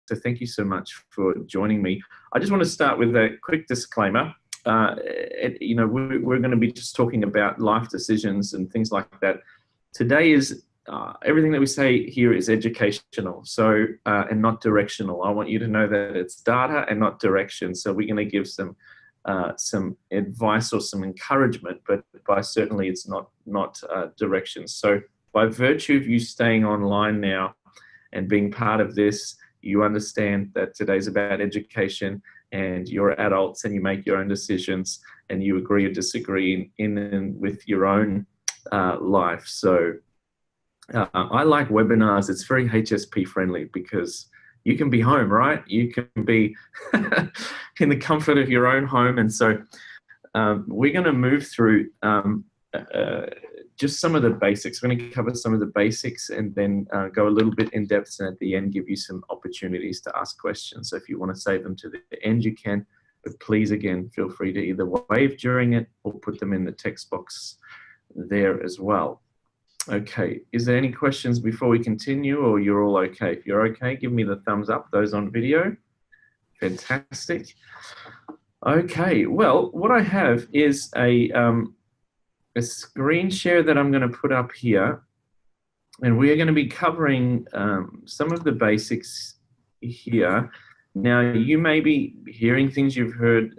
So thank you so much for joining me. I just want to start with a quick disclaimer. We're going to be just talking about life decisions and things like that. Today is everything that we say here is educational, so and not directional. I want you to know that it's data and not direction. So we're going to give some advice or some encouragement, but certainly it's not direction. So by virtue of you staying online now and being part of this, you understand that today's about education, and you're adults and you make your own decisions and you agree or disagree with your own life. So I like webinars. It's very HSP friendly because you can be home, right? You can be in the comfort of your own home. And so we're going to move through just some of the basics. We're going to cover some of the basics and then go a little bit in depth, and at the end give you some opportunities to ask questions. So if you want to save them to the end, you can, but please, again, feel free to either wave during it or put them in the text box there as well. Okay, is there any questions before we continue, or you're all okay? If you're okay, give me the thumbs up, those on video. Fantastic. Okay, well, what I have is a screen share that I'm going to put up here, and we are going to be covering some of the basics here. Now, you may be hearing things you've heard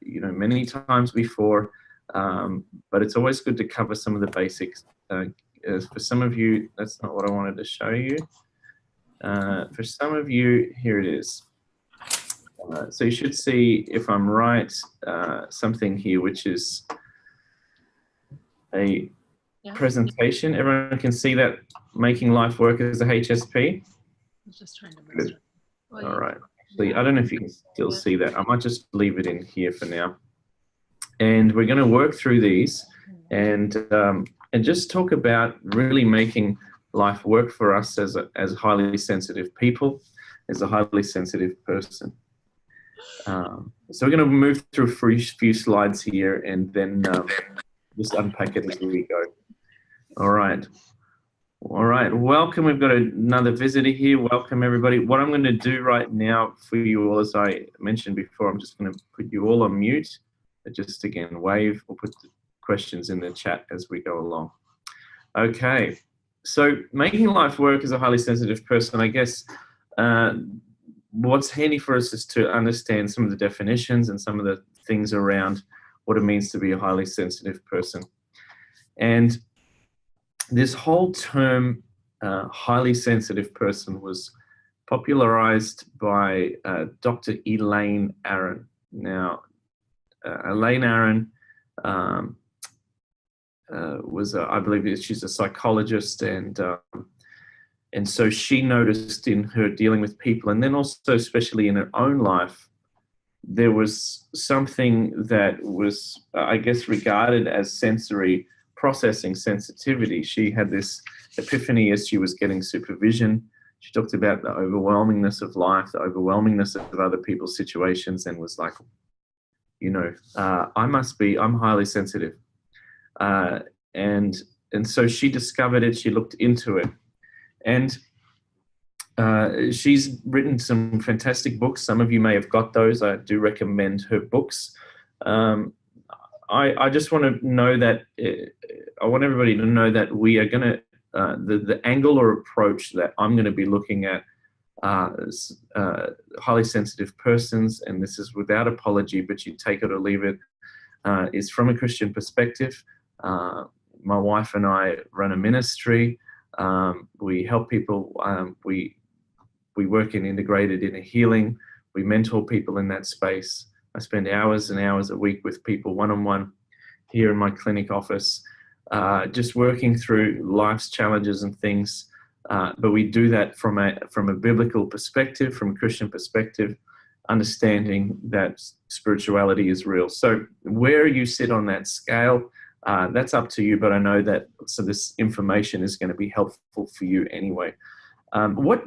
many times before, but it's always good to cover some of the basics. For some of you, that's not what I wanted to show you. For some of you, here it is. So you should see, if I'm right, something here which is a presentation. Everyone can see that, making life work as a HSP. I was just trying to Good. All right. I don't know if you can still see that. I might just leave it in here for now. And we're going to work through these and just talk about really making life work for us as highly sensitive people, as a highly sensitive person. So we're going to move through a few slides here and then just unpack it as we go. All right. Welcome. We've got another visitor here. Welcome, everybody. What I'm going to do right now for you all, as I mentioned before, I'm just going to put you all on mute. Just again, wave or put the questions in the chat as we go along. Okay. So making life work as a highly sensitive person, I guess what's handy for us is to understand some of the definitions and some of the things around what it means to be a highly sensitive person. And this whole term, highly sensitive person, was popularized by Dr. Elaine Aron. Now, Elaine Aron I believe she's a psychologist, and so she noticed in her dealing with people, and then also especially in her own life, there was something that was, I guess, regarded as sensory processing sensitivity. She had this epiphany as she was getting supervision. She talked about the overwhelmingness of life, the overwhelmingness of other people's situations, and was like, I'm highly sensitive. And so she discovered it, she looked into it. And she's written some fantastic books. Some of you may have got those. I do recommend her books. I just want to know that, I want everybody to know that we are going to, the angle or approach that I'm going to be looking at highly sensitive persons, and this is without apology, but you take it or leave it, is from a Christian perspective. My wife and I run a ministry. We help people. We work in integrated inner healing. We mentor people in that space. I spend hours and hours a week with people one-on-one here in my clinic office, just working through life's challenges and things. But we do that from a biblical perspective, from a Christian perspective, understanding that spirituality is real. So where you sit on that scale, that's up to you, but I know that this information is going to be helpful for you anyway. What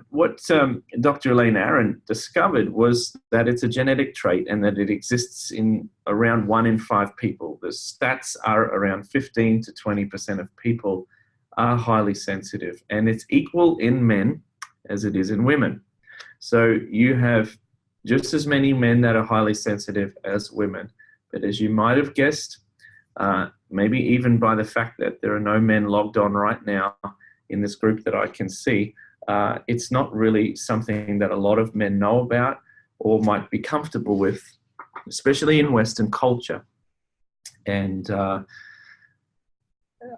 Dr. Elaine Aron discovered was that it's a genetic trait and that it exists in around 1 in 5 people. The stats are around 15 to 20% of people are highly sensitive, and it's equal in men as it is in women. So you have just as many men that are highly sensitive as women. But as you might have guessed, maybe even by the fact that there are no men logged on right now in this group that I can see, it's not really something that a lot of men know about or might be comfortable with, especially in Western culture. And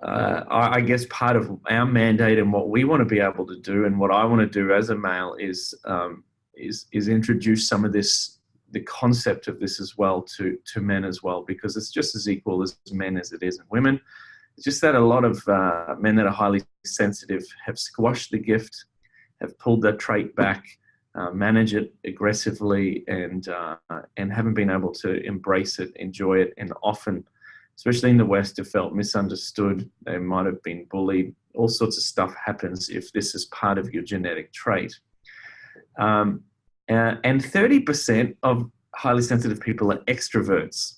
I guess part of our mandate and what we want to be able to do, and what I want to do as a male, is introduce some of this, the concept of this as well, to men as well, because it's just as equal as men as it is in women. It's just that a lot of men that are highly sensitive have squashed the gift, have pulled that trait back, manage it aggressively, and haven't been able to embrace it, enjoy it, and often, especially in the West, have felt misunderstood. They might have been bullied. All sorts of stuff happens if this is part of your genetic trait. And 30% of highly sensitive people are extroverts.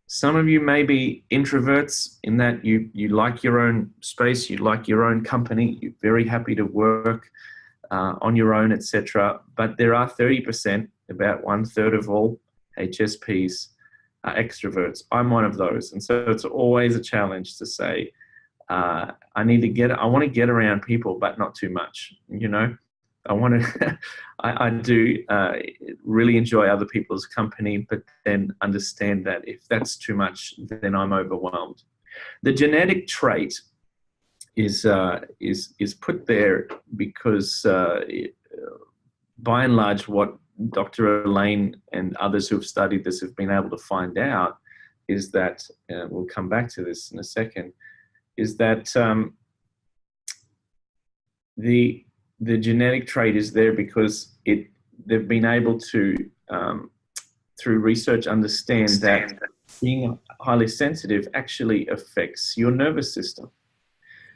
Some of you may be introverts in that you like your own space, you like your own company, you're very happy to work on your own, etc. But there are 30%, about 1/3 of all HSPs are extroverts. I'm one of those. And so it's always a challenge to say, I want to get around people, but not too much, you know. I want to, I do really enjoy other people's company, but then understand that if that's too much, then I'm overwhelmed. The genetic trait is put there because, by and large, what Dr. Elaine and others who have studied this have been able to find out is that, we'll come back to this in a second, is that the genetic trait is there because they've been able to, through research, understand that being highly sensitive actually affects your nervous system.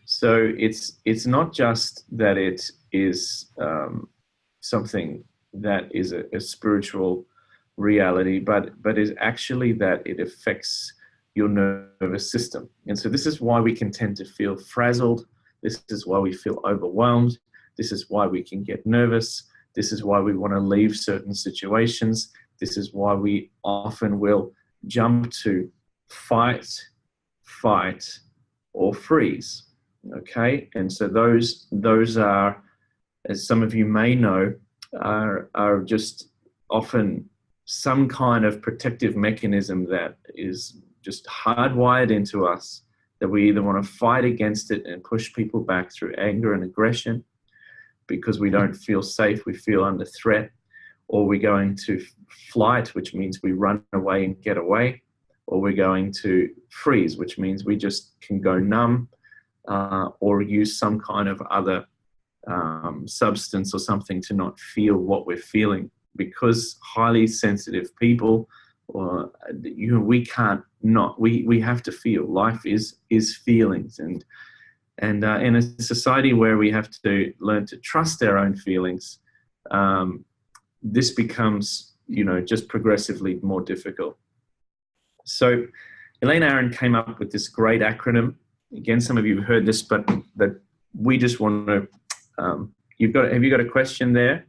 So it's not just that it is something that is a spiritual reality, but is actually that it affects your nervous system. And so this is why we can tend to feel frazzled. This is why we feel overwhelmed. This is why we can get nervous. This is why we want to leave certain situations. This is why we often will jump to fight, or freeze. Okay, and so those are, as some of you may know, are just often some kind of protective mechanism that is just hardwired into us, that we either want to fight against it and push people back through anger and aggression because we don't feel safe, we feel under threat, or we're going to flight, which means we run away and get away, or we're going to freeze, which means we just can go numb, or use some kind of other substance or something to not feel what we're feeling. Because highly sensitive people, we can't not. We have to feel. Life is feelings, and in a society where we have to learn to trust our own feelings, this becomes, just progressively more difficult. So Elaine Aron came up with this great acronym. Again, some of you have heard this, but that we just want to. Have you got a question there?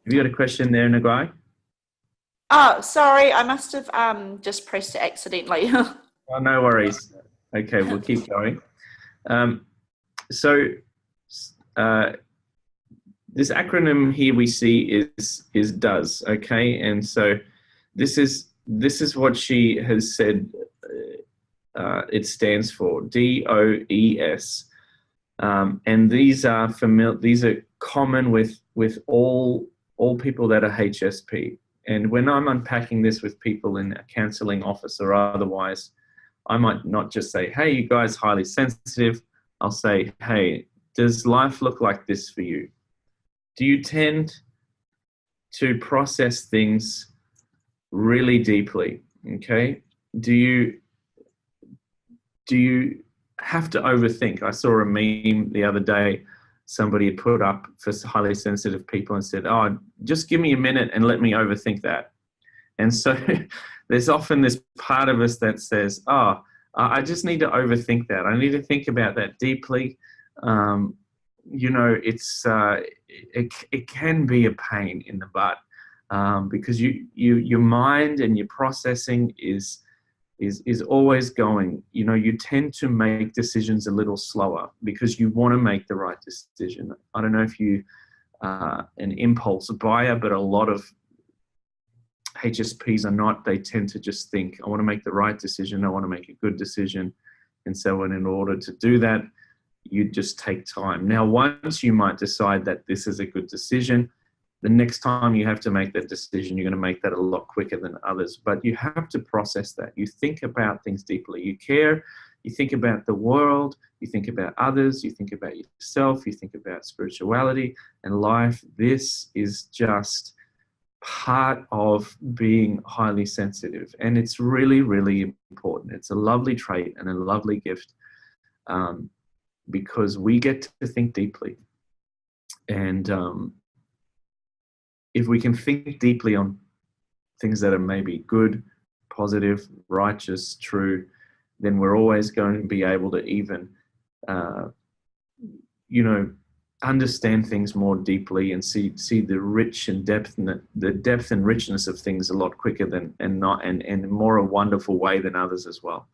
Have you got a question there, Nagai? Oh, sorry, I must have just pressed it accidentally. Oh, no worries. Okay, we'll keep going. This acronym here we see is DOES. Okay, and so this is what she has said. It stands for DOES, and these are familiar. These are common with all people that are HSP. And when I'm unpacking this with people in a counseling office or otherwise, I might not just say, hey, you guys highly sensitive. I'll say, hey, does life look like this for you? Do you tend to process things really deeply? Okay. Do you have to overthink? I saw a meme the other day. Somebody had put up for highly sensitive people and said, oh, just give me a minute and let me overthink that. And so there's often this part of us that says, oh, I just need to overthink that. I need to think about that deeply. you know, it can be a pain in the butt, because your mind and your processing is always going. You know, you tend to make decisions a little slower because you want to make the right decision. I don't know if you an impulse buyer, but a lot of HSPs are not. They tend to just think, I want to make the right decision. I want to make a good decision. And so in order to do that, you just take time. Now, once you might decide that this is a good decision, the next time you have to make that decision, you're going to make that a lot quicker than others. But you have to process that. You think about things deeply. You care. You think about the world. You think about others. You think about yourself. You think about spirituality and life. This is just part of being highly sensitive. And it's really, really important. It's a lovely trait and a lovely gift, because we get to think deeply. And if we can think deeply on things that are maybe good, positive, righteous, true, then we're always going to be able to even, you know, understand things more deeply and see the rich and depth and the depth and richness of things a lot quicker than and more a wonderful way than others as well.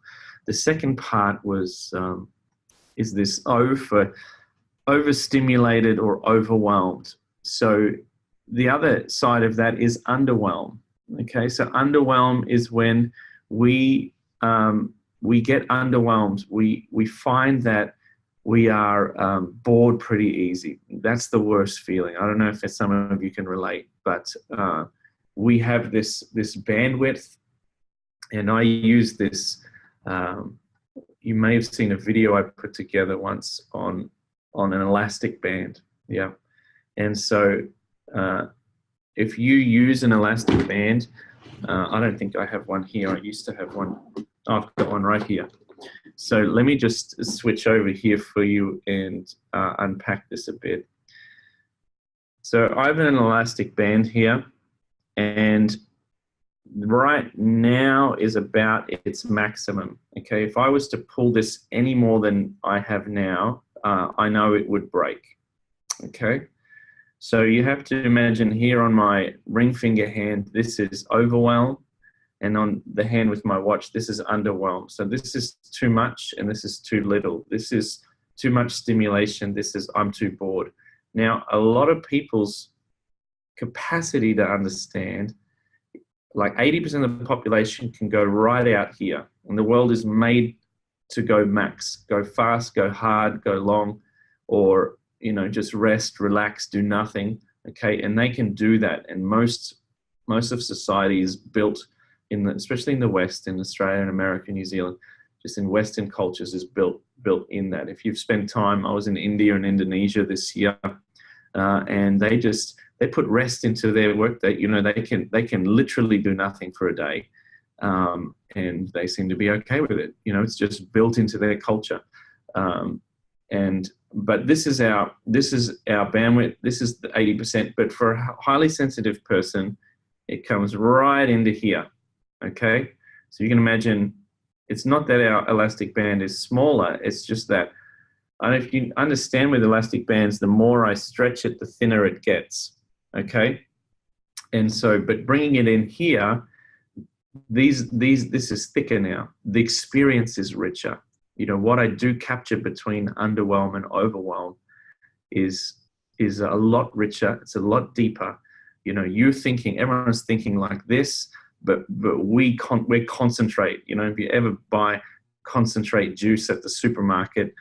The second part was is this O for overstimulated or overwhelmed. So the other side of that is underwhelm. Okay, so underwhelm is when we get underwhelmed. We find that we are bored pretty easy. That's the worst feeling. I don't know if some of you can relate, but we have this bandwidth, and I use this. You may have seen a video I put together once on an elastic band. Yeah, and so if you use an elastic band, I don't think I have one here. I used to have one. Oh, I've got one right here. So let me just switch over here for you and unpack this a bit. So I have an elastic band here, and right now is about its maximum. Okay, if I was to pull this any more than I have now, I know it would break. Okay, so you have to imagine here on my ring finger hand, this is overwhelm. And on the hand with my watch, this is underwhelmed. So this is too much and this is too little. This is too much stimulation. This is I'm too bored. Now, a lot of people's capacity to understand, like 80% of the population can go right out here. And the world is made to go max, go fast, go hard, go long, or, you know, just rest, relax, do nothing. Okay, and they can do that. And most of society is built especially in the West, in Australia and America, New Zealand, just in Western cultures is built in that. If you've spent time, I was in India and Indonesia this year, and they put rest into their work. That, you know, they can literally do nothing for a day, and they seem to be okay with it. You know, it's just built into their culture. But this is our bandwidth. This is the 80%. But for a highly sensitive person, it comes right into here. Okay, so you can imagine it's not that our elastic band is smaller, it's just that, and if you understand with elastic bands, the more I stretch it, the thinner it gets. Okay, and so, but bringing it in here, this is thicker now. The experience is richer. You know, what I do capture between underwhelm and overwhelm is a lot richer. It's a lot deeper. You know, everyone's thinking like this, but we concentrate. You know, if you ever buy concentrate juice at the supermarket,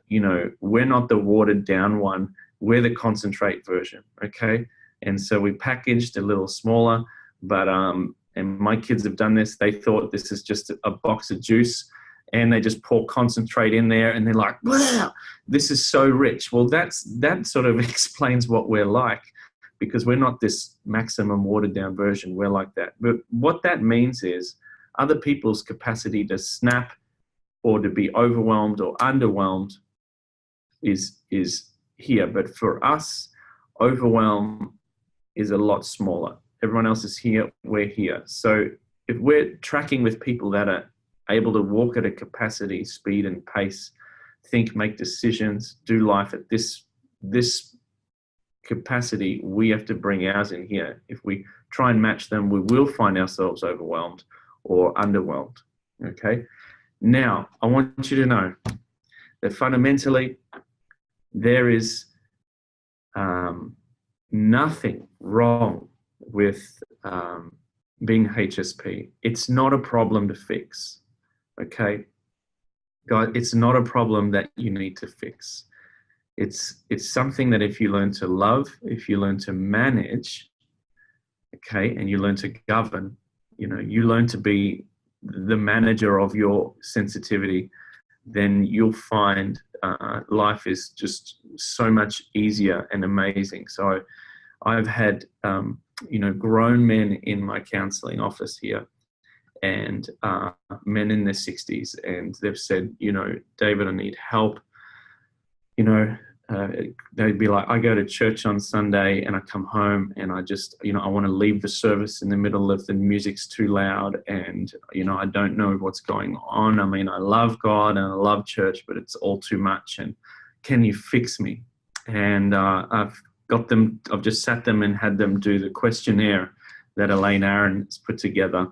you know, we're not the watered down one. We're the concentrate version. Okay, and so we packaged a little smaller, but and my kids have done this. They thought this is just a box of juice, and they just pour concentrate in there, and they're like, wow, this is so rich. Well, that sort of explains what we're like, because we're not this maximum watered down version. We're like that. But what that means is other people's capacity to snap or to be overwhelmed or underwhelmed is here. But for us, overwhelm is a lot smaller. Everyone else is here, we're here. So if we're tracking with people that are able to walk at a capacity, speed and pace think, make decisions, do life at this capacity, we have to bring ours in here. If we try and match them, we will find ourselves overwhelmed or underwhelmed. Okay. Now, I want you to know that fundamentally, there is nothing wrong with being HSP. It's not a problem to fix. Okay. God, it's not a problem that you need to fix. It's something that if you learn to love, if you learn to manage, okay, and you learn to govern, you learn to be the manager of your sensitivity, then you'll find life is just so much easier and amazing. So I've had, grown men in my counseling office here, and men in their 60s, and they've said, David, I need help. They'd be like, I go to church on Sunday and I come home and I just, I want to leave the service in the middle of the music's too loud, and, I don't know what's going on. I mean, I love God and I love church, but it's all too much. And can you fix me? And I've just sat them and had them do the questionnaire that Elaine Aaron has put together.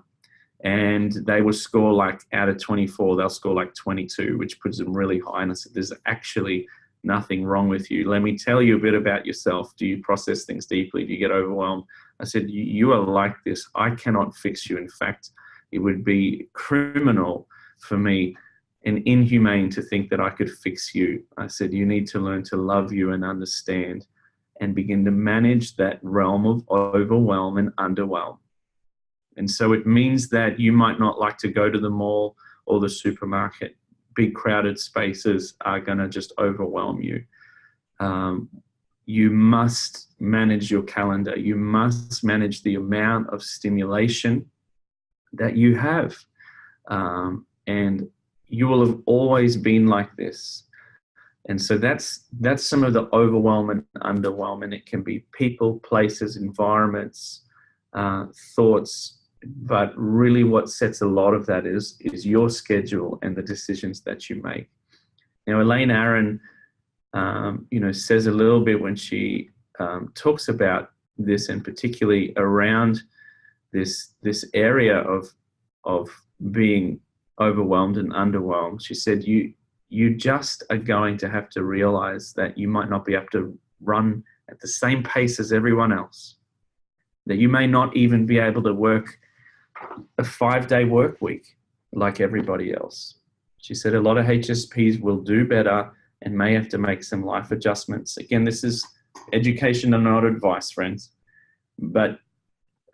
And they will score like out of 24, they'll score like 22, which puts them really high. And I said, there's actually nothing wrong with you. Let me tell you a bit about yourself. Do you process things deeply? Do you get overwhelmed? I said, you are like this. I cannot fix you. In fact, it would be criminal for me and inhumane to think that I could fix you. I said, you need to learn to love you and understand and begin to manage that realm of overwhelm and underwhelm. And so it means that you might not like to go to the mall or the supermarket. Big crowded spaces are going to just overwhelm you. You must manage your calendar. You must manage the amount of stimulation that you have. And you will have always been like this. And so that's some of the overwhelm and underwhelm. And it can be people, places, environments, thoughts. But really what sets a lot of that is your schedule and the decisions that you make. Now, Elaine Aaron, says a little bit when she talks about this, and particularly around this area of being overwhelmed and underwhelmed. She said, you just are going to have to realize that you might not be able to run at the same pace as everyone else, that you may not even be able to work a 5-day work week like everybody else. She said a lot of HSPs will do better and may have to make some life adjustments. Again, this is education and not advice, friends. But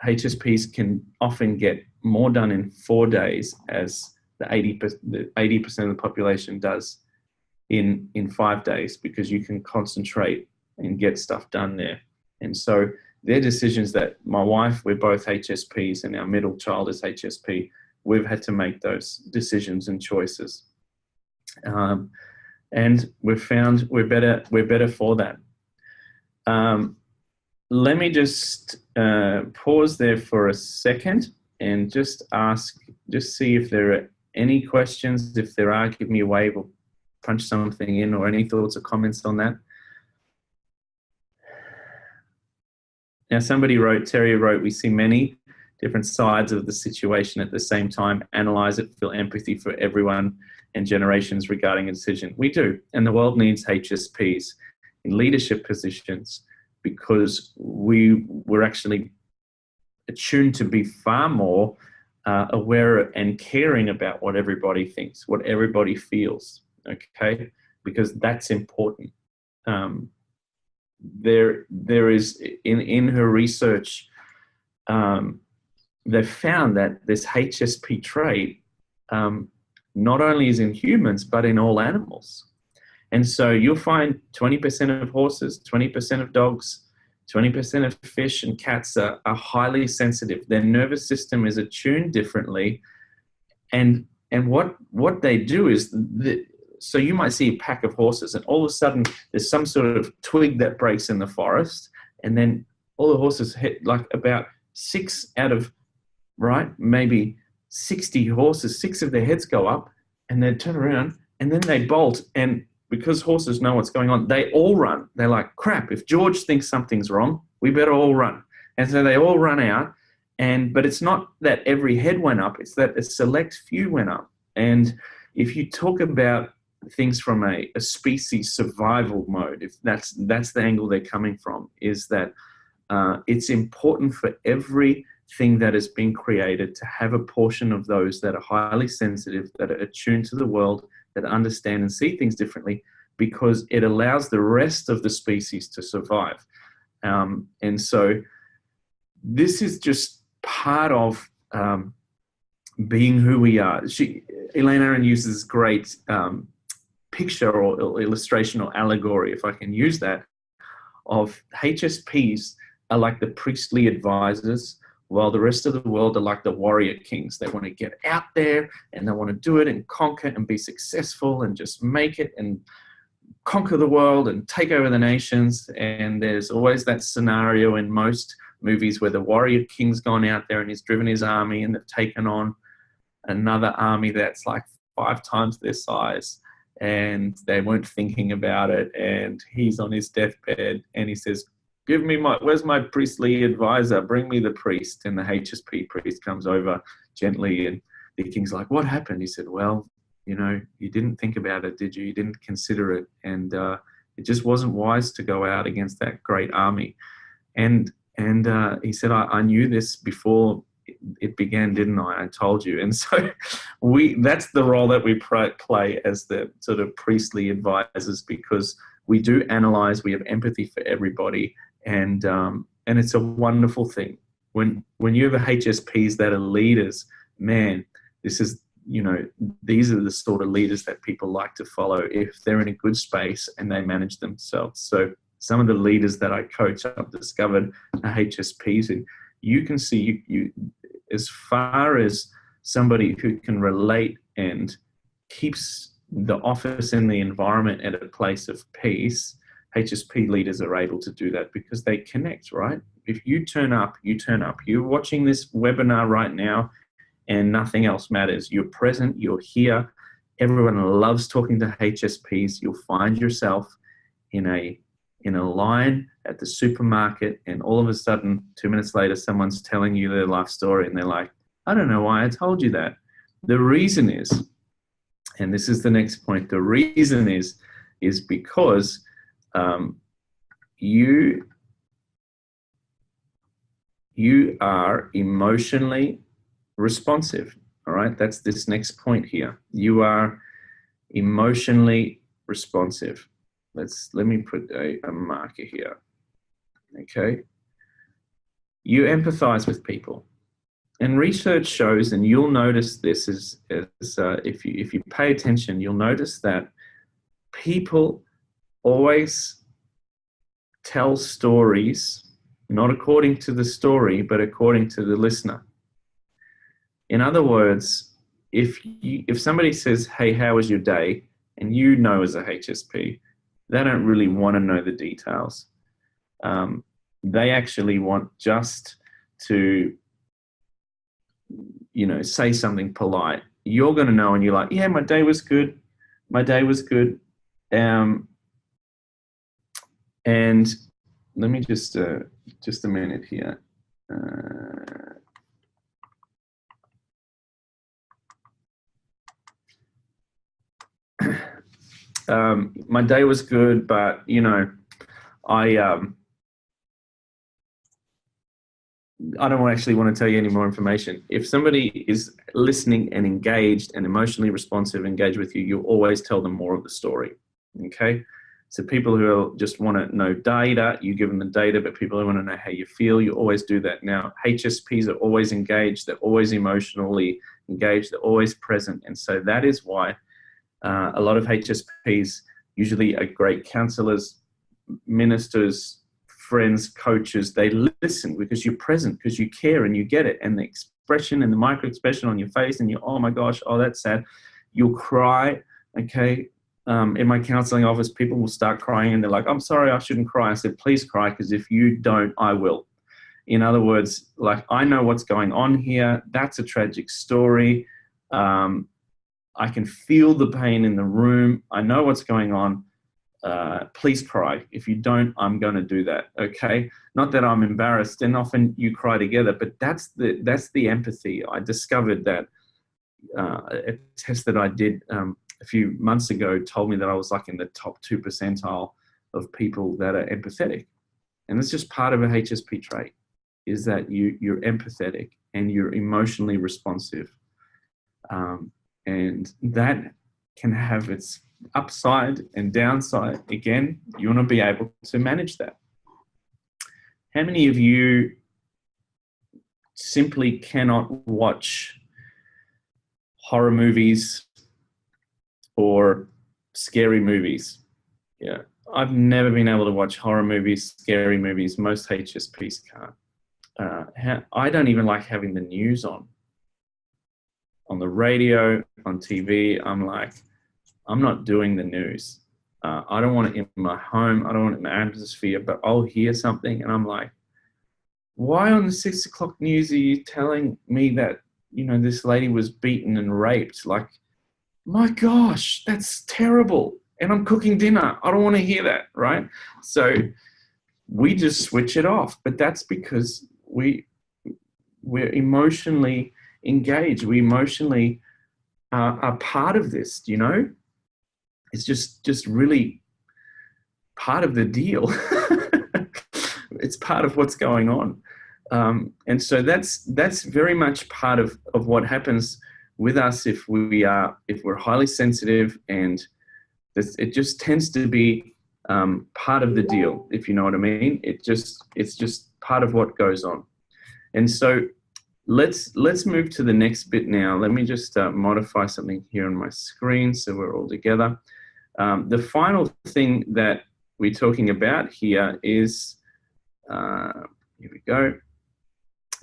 HSPs can often get more done in 4 days as the 80% of the population does in 5 days, because you can concentrate and get stuff done there. And so they're decisions that my wife, we're both HSPs, and our middle child is HSP. We've had to make those decisions and choices. And we've found we're better for that. Let me just pause there for a second and just see if there are any questions. If there are, give me a wave or punch something in, or any thoughts or comments on that. Now, Terry wrote, we see many different sides of the situation at the same time, analyze it, feel empathy for everyone and generations regarding a decision. We do, and the world needs HSPs in leadership positions, because we're actually attuned to be far more aware and caring about what everybody thinks, what everybody feels, okay? Because that's important. There is, in her research, they've found that this HSP trait not only is in humans, but in all animals. And so you'll find 20% of horses, 20% of dogs, 20% of fish and cats are highly sensitive. Their nervous system is attuned differently. And what they do is, so you might see a pack of horses, and all of a sudden there's some sort of twig that breaks in the forest, and then all the horses hit, like about 6 out of, maybe 60 horses, 6 of their heads go up, and they turn around, and then they bolt, and because horses know what's going on, they all run. They're like, crap, if George thinks something's wrong, we better all run. And so they all run out. But it's not that every head went up, it's that a select few went up. And if you talk about things from a species survival mode, if that's the angle they're coming from, is that it's important for everything that has been created to have a portion of those that are highly sensitive, that are attuned to the world, that understand and see things differently, because it allows the rest of the species to survive. And so this is just part of being who we are. Elaine Aron uses this great picture or illustration or allegory, if I can use that, of HSPs are like the priestly advisors, while the rest of the world are like the warrior kings. They want to get out there and they want to do it and conquer and be successful and just make it and conquer the world and take over the nations. And there's always that scenario in most movies where the warrior king's gone out there and he's driven his army and they've taken on another army that's like 5 times their size, and they weren't thinking about it, and he's on his deathbed and he says, where's my priestly advisor? Bring me the priest. And the HSP priest comes over gently, and the king's like, what happened? He said, well, you didn't think about it, did you? You didn't consider it. And it just wasn't wise to go out against that great army. And he said, I knew this before it began, didn't I? I told you. And so that's the role that we play as the sort of priestly advisors, because we do analyze, we have empathy for everybody. And it's a wonderful thing. When you have HSPs that are leaders, man, these are the sort of leaders that people like to follow if they're in a good space and they manage themselves. So some of the leaders that I coach, I've discovered are HSPs, and you can see you as far as somebody who can relate and keeps the office and the environment at a place of peace. HSP leaders are able to do that because they connect, right? If you turn up, you turn up. You're watching this webinar right now and nothing else matters. You're present, you're here. Everyone loves talking to HSPs. You'll find yourself in a line at the supermarket, and all of a sudden, 2 minutes later, someone's telling you their life story and they're like, I don't know why I told you that. The reason is, and this is the next point, the reason is because you are emotionally responsive. All right, that's this next point here. You are emotionally responsive. Let me put a marker here. Okay, you empathize with people, and research shows, and you'll notice this if you pay attention, you'll notice that people always tell stories not according to the story, but according to the listener. In other words, if somebody says, hey, how was your day? And as a HSP, they don't really want to know the details. They actually want just to, say something polite. You're going to know, and you're like, yeah, my day was good. My day was good. And let me just a minute here. My day was good, but I don't actually want to tell you any more information. If somebody is listening and engaged and emotionally responsive, engaged with you, you'll always tell them more of the story. Okay. So people who just want to know data, you give them the data, but people who want to know how you feel, you always do that. Now, HSPs are always engaged. They're always emotionally engaged. They're always present. And so that is why a lot of HSPs usually are great counselors, ministers, friends, coaches. They listen because you're present, because you care and you get it. And the expression and the micro expression on your face, and oh my gosh, oh, that's sad. You'll cry, okay? In my counseling office, people will start crying and they're like, I'm sorry, I shouldn't cry. I said, please cry, because if you don't, I will. In other words, like, I know what's going on here. That's a tragic story. I can feel the pain in the room. I know what's going on. Please cry. If you don't, I'm going to do that. Okay. Not that I'm embarrassed, and often you cry together, but that's the empathy. I discovered that a test that I did a few months ago told me that I was like in the top 2 percentile of people that are empathetic. And it's just part of a HSP trait, is that you're empathetic and you're emotionally responsive. And that can have its upside and downside. Again, you want to be able to manage that. How many of you simply cannot watch horror movies or scary movies? Yeah, I've never been able to watch horror movies, scary movies. Most HSPs can't. I don't even like having the news on the radio, on TV. I'm like, I'm not doing the news. I don't want it in my home. I don't want it in the atmosphere, but I'll hear something and I'm like, why on the 6 o'clock news are you telling me that, this lady was beaten and raped? Like, my gosh, that's terrible. And I'm cooking dinner. I don't want to hear that, right? So we just switch it off. But that's because we're emotionally engaged. We emotionally are part of this, It's just really part of the deal. It's part of what's going on. And so that's very much part of what happens with us if we're highly sensitive, and it just tends to be part of the deal, if you know what I mean. It's just part of what goes on. And so let's move to the next bit now. Let me just modify something here on my screen so we're all together. The final thing that we're talking about here is, here we go.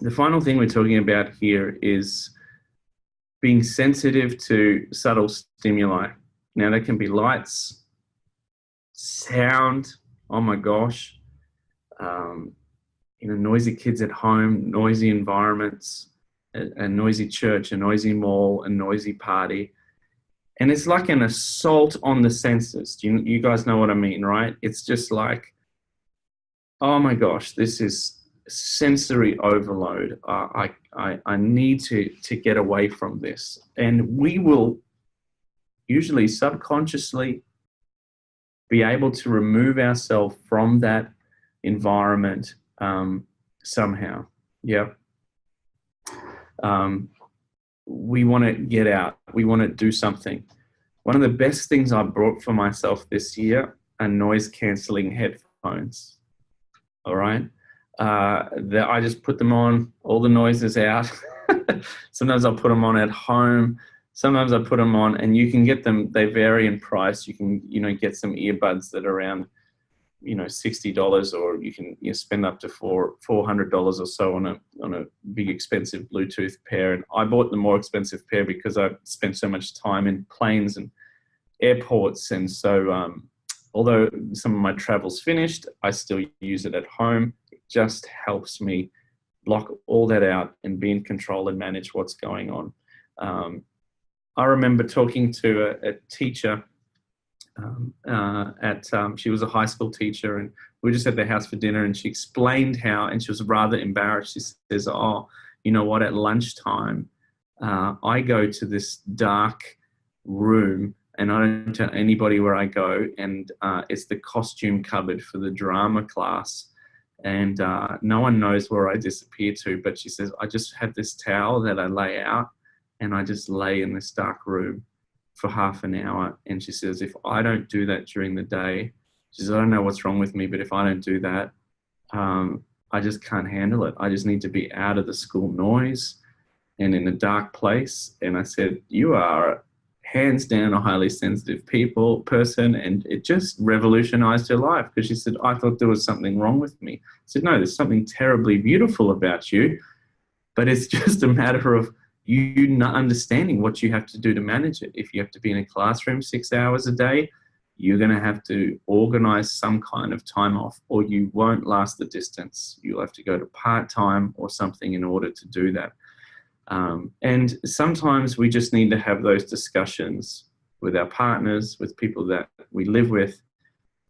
The final thing we're talking about here is being sensitive to subtle stimuli. Now, that can be lights, sound, oh my gosh, noisy kids at home, noisy environments, a noisy church, a noisy mall, a noisy party. And it's like an assault on the senses. You guys know what I mean, right? It's just like, oh my gosh, this is sensory overload. I need to get away from this. And we will usually subconsciously be able to remove ourselves from that environment somehow. Yeah. We want to get out. We want to do something. One of the best things I brought for myself this year are noise cancelling headphones. All right. I just put them on, all the noises out. Sometimes I'll put them on at home. Sometimes I put them on, and you can get them. They vary in price. You can, get some earbuds that are around, $60, or you can spend up to $400 or so on a big expensive Bluetooth pair. And I bought the more expensive pair because I spent so much time in planes and airports, and so although some of my travel's finished, I still use it at home. It just helps me block all that out and be in control and manage what's going on. I remember talking to a teacher she was a high school teacher, and we were just at their house for dinner, and she explained how, and she was rather embarrassed. She says, oh, you know what, at lunchtime, I go to this dark room and I don't tell anybody where I go, and it's the costume cupboard for the drama class, and no one knows where I disappear to. But she says, I just have this towel that I lay out, and I just lay in this dark room for half an hour. And she says, if I don't do that during the day, she says, I don't know what's wrong with me, but if I don't do that, I just can't handle it. I just need to be out of the school noise and in a dark place. And I said, you are hands down a highly sensitive person, and it just revolutionized her life, because she said, I thought there was something wrong with me. I said, no, there's something terribly beautiful about you, but it's just a matter of you not understanding what you have to do to manage it. If you have to be in a classroom 6 hours a day, you're going to have to organize some kind of time off, or you won't last the distance. You'll have to go to part-time or something in order to do that. And sometimes we just need to have those discussions with our partners, with people that we live with.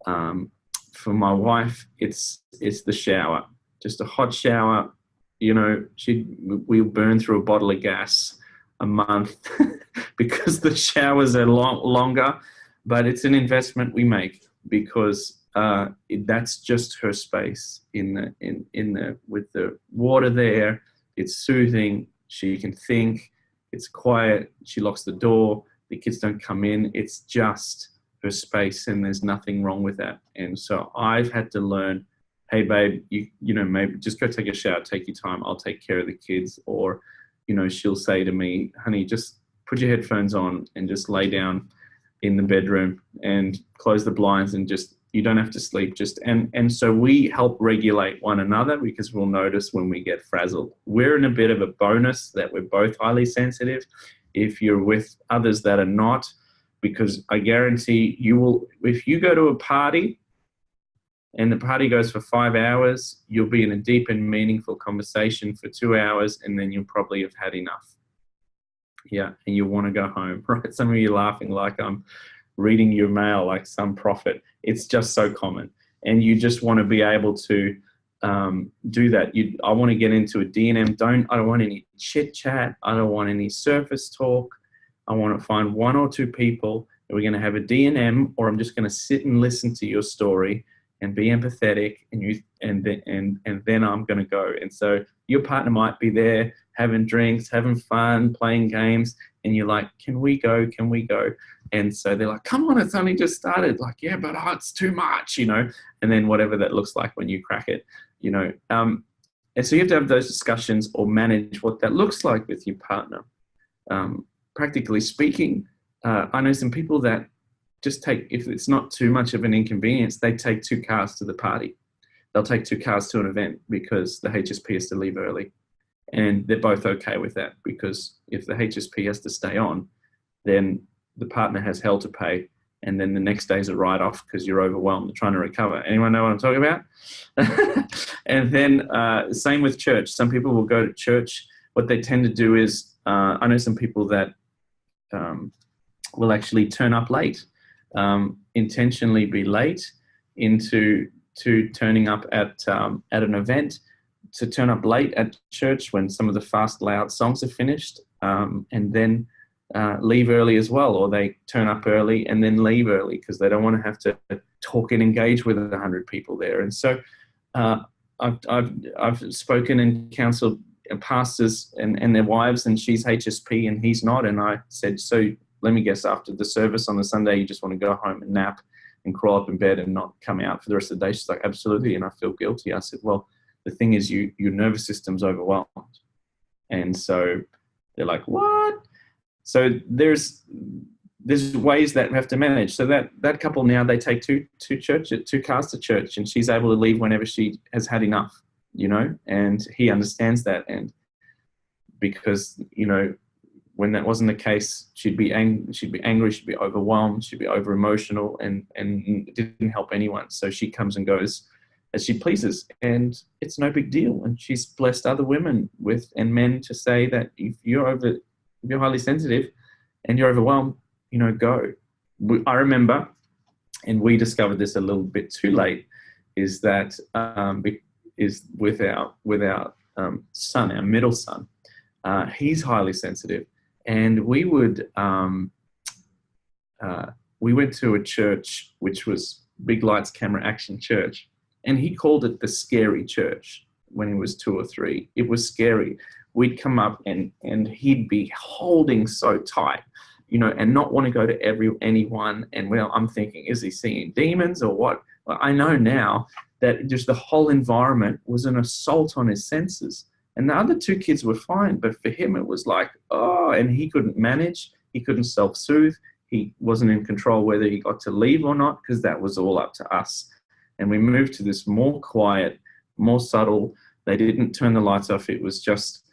For my wife, it's the shower, just a hot shower. You know, we'll burn through a bottle of gas a month because the showers are longer, but it's an investment we make because that's just her space in the with the water there. It's soothing. She can think. It's quiet. She locks the door. The kids don't come in. It's just her space, and there's nothing wrong with that. And so I've had to learn, hey babe, you know, maybe just go take a shower, take your time, I'll take care of the kids. Or, you know, she'll say to me, honey, just put your headphones on and just lay down in the bedroom and close the blinds, and just, you don't have to sleep. And so we help regulate one another, because we'll notice when we get frazzled. We're in a bit of a bonus that we're both highly sensitive. If you're with others that are not, because I guarantee you will, if you go to a party and the party goes for 5 hours, you'll be in a deep and meaningful conversation for 2 hours, and then you'll probably have had enough. Yeah, and you want to go home, right? Some of you laughing like I'm reading your mail like some prophet. It's just so common. And you just want to be able to do that. I want to get into a D&M. I don't want any chit chat. I don't want any surface talk. I want to find 1 or 2 people, and we're going to have a D&M, or I'm just going to sit and listen to your story and be empathetic, and then I'm going to go. And so your partner might be there having drinks, having fun, playing games, and you're like, can we go? Can we go? And so they're like, come on, it's only just started. Like, yeah, but it's too much, you know. And then whatever that looks like when you crack it, you know. And so you have to have those discussions or manage what that looks like with your partner. Practically speaking, I know some people that just take, if it's not too much of an inconvenience, they take 2 cars to the party. They'll take 2 cars to an event because the HSP has to leave early. And they're both okay with that, because if the HSP has to stay on, then the partner has hell to pay. And then the next day's a write-off because you're overwhelmed and trying to recover. Anyone know what I'm talking about? And then same with church. Some people will go to church. What they tend to do is, I know some people that will actually turn up late, intentionally be late into turning up at an event, to turn up late at church when some of the fast, loud songs are finished, and then leave early as well, or they turn up early and then leave early because they don't want to have to talk and engage with 100 people there. And so I've spoken and counseled pastors and their wives, and she's HSP and he's not. And I said, so let me guess, after the service on the Sunday, you just want to go home and nap and crawl up in bed and not come out for the rest of the day? She's like, absolutely. And I feel guilty. I said, well, the thing is, your nervous system's overwhelmed. And so they're like, what? So there's ways that we have to manage. So that couple now, they take 2 cars to church, and she's able to leave whenever she has had enough, you know, and he understands that. And because, you know, when that wasn't the case, she'd be angry, she'd be overwhelmed, she'd be over emotional, and it didn't help anyone. So she comes and goes as she pleases, and it's no big deal. And she's blessed other women and men to say that if you're highly sensitive and you're overwhelmed, you know, go. I remember, and we discovered this a little bit too late, is that is with our son, our middle son. He's highly sensitive, and we went to a church which was big lights, camera, action church, and he called it the scary church when he was 2 or 3. It was scary. We'd come up and he'd be holding so tight, you know, and not want to go to anyone. And well, I'm thinking, is he seeing demons or what? Well, I know now that just the whole environment was an assault on his senses. And the other 2 kids were fine, but for him it was like, oh, and he couldn't manage. He couldn't self-soothe. He wasn't in control whether he got to leave or not, because that was all up to us. And we moved to this more quiet, more subtle. They didn't turn the lights off. It was just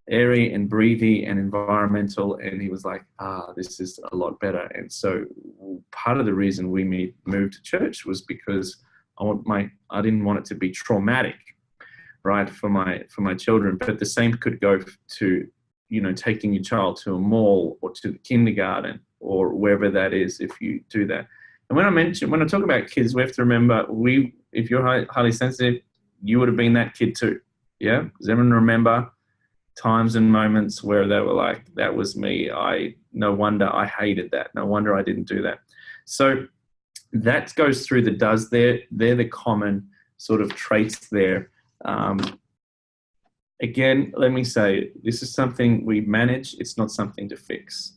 airy and breathy and environmental. And he was like, this is a lot better. And so part of the reason we moved to church was because I didn't want it to be traumatic, right, for my children. But the same could go to taking your child to a mall or to the kindergarten or wherever that is, if you do that. And when I talk about kids, we have to remember, if you're highly sensitive, you would have been that kid too. Yeah? Does everyone remember times and moments where they were like, that was me. No wonder I hated that. No wonder I didn't do that. So that goes through the does there. They're the common sort of traits there. Again, let me say, this is something we manage. It's not something to fix.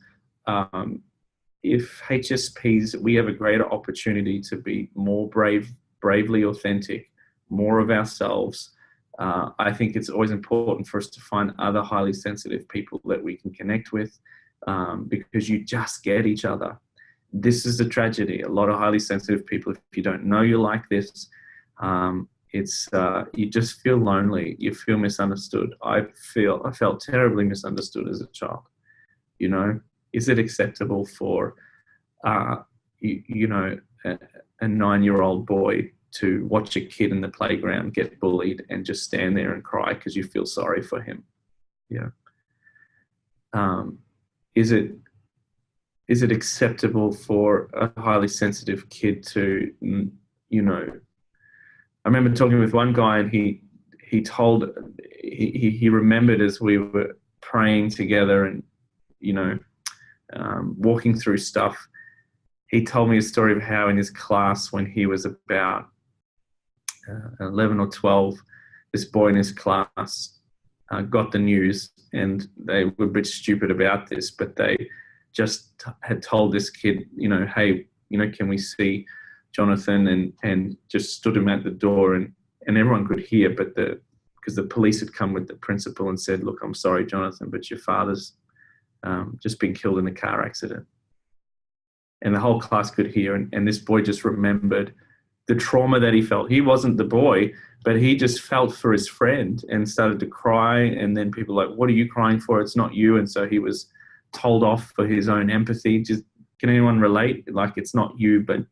If HSPs, we have a greater opportunity to be more bravely authentic, more of ourselves. I think it's always important for us to find other highly sensitive people that we can connect with, because you just get each other. This is a tragedy. A lot of highly sensitive people, if you don't know you're like this, you just feel lonely. You feel misunderstood. I felt terribly misunderstood as a child. Is it acceptable for a 9-year-old boy to watch a kid in the playground get bullied and just stand there and cry because you feel sorry for him? Yeah. Is it acceptable for a highly sensitive kid to, I remember talking with one guy, and he remembered as we were praying together and, walking through stuff, he told me a story of how in his class, when he was about 11 or 12, this boy in his class got the news, and they were a bit stupid about this, but they just had told this kid, hey, can we see Jonathan, and just stood him at the door, and everyone could hear, but because the police had come with the principal and said, look, I'm sorry, Jonathan, but your father's just been killed in a car accident. And the whole class could hear, and this boy just remembered the trauma that he felt. He wasn't the boy, but he just felt for his friend and started to cry, and then people were like, what are you crying for? It's not you. And so he was told off for his own empathy. Just, can anyone relate? Like, it's not you, but